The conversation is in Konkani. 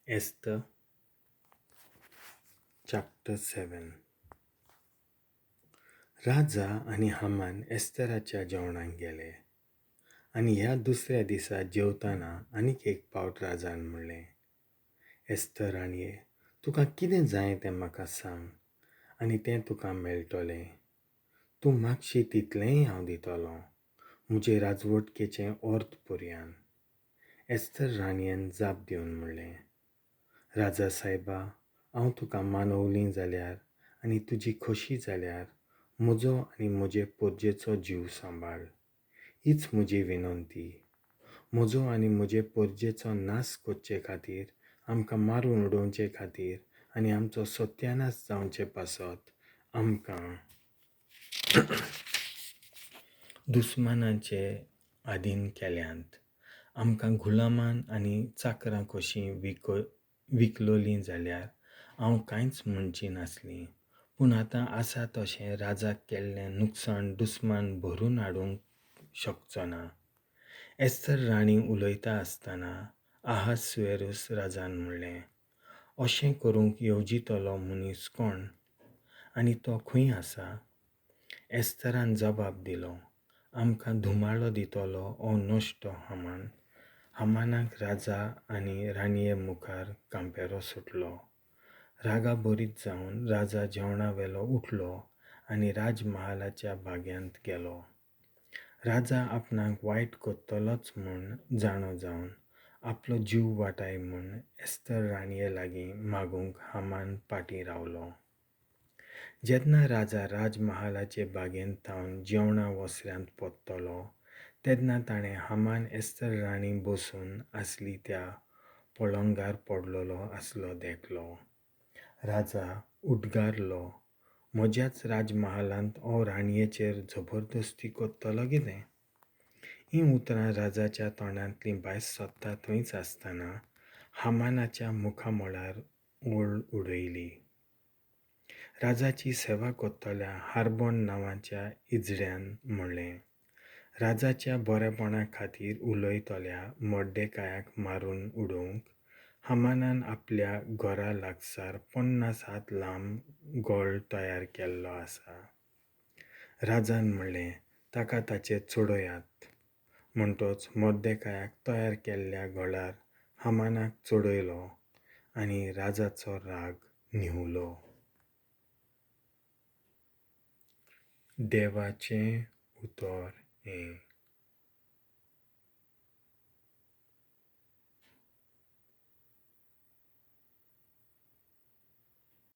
Esther chapter 7. राजा आणि हामान एस्तराच्या जेवणाक गेले आणि ह्या दुसऱ्या दिसा जेवताना आनीक एक पावट राजान म्हणलें, एस्तर राणये, तुका कितें जाय तें म्हाका सांग आनी तें तुका मेळटलें. तूं मागशी तितलेंय हांव दितलों, म्हजे राजवटकेचें अर्थ पर्यान. एस्तर राणयेन जाप दिवन म्हणलें, राजा सायबा, हांव तुका मानवलीं जाल्यार आनी तुजी खोशी जाल्यार म्हजो आनी म्हजे परजेचो जीव सांबाळ. हीच म्हजी विनंती. म्हजो आनी म्हजे परजेचो नाश करचे खातीर, आमकां मारून उडोवचे खातीर आनी आमचो सत्यानाश जावचे पासत आमकां दुस्मानाचे आधीन केल्यांत. आमकां गुलामान आनी चाकरां कशीं विकलोलीं जाल्यार हांव कांयच म्हणची नासलीं. पूण आतां आसा तशें राजाक केल्लें नुकसाण दुस्मान भरून हाडूंक शकचो ना. एस्तर राणी उलयता आसतना अहासुएरूस राजान म्हणलें, अशें करूंक येवजितलो मनीस कोण आनी तो खंय आसा? एस्तरान जबाब दिलो, आमकां धुमाळो दितलो हो नश्ट हामान. हामानाक राजा आनी राणये मुखार कांपेरो सुटलो. रागा भरीत जावन राजा जेवणा वेलो उठलो आनी राजमहालाच्या बाग्यांत गेलो. राजा आपणाक वायट कोत्तलोच म्हूण जाणो जावन आपलो जीव वाटाय म्हूण एस्तर राणये लागीं मागूंक हामान पाटी रावलो. जेन्ना राजा राजमहालाचे बागेंत thaun जेवणा वसऱ्यांत पोत्तलो तेन्ना ताणें हामान एस्तर राणी बसून आसली त्या पळंगार पडलोलो आसलो देखलो. राजा उडगारलो, म्हज्याच राजमहालांत हो राणयेचेर जबरदस्ती कोत्तलो कितें? हीं उतरां राजाच्या तोंडांतलीं भायर सोदता थंयच आसतना हामानाच्या मुखामळार ओळ उडयली. राजाची सेवा कोत्तल्या हारबोन नांवाच्या इजड्यान म्हणलें, राजाच्या बरेपणा खातीर उलयतल्या मोर्देकायाक मारून उडोवंक हामानान आपल्या घरा लागसार 50 हात लांब गळ तयार केल्लो आसा. राजान म्हणलें, ताका ताचेर चडयात. म्हणटच मोर्देकायाक तयार केल्ल्या गळार हामानाक चडयलो आनी राजाचो राग न्हिवलो. देवाचें उतर हें.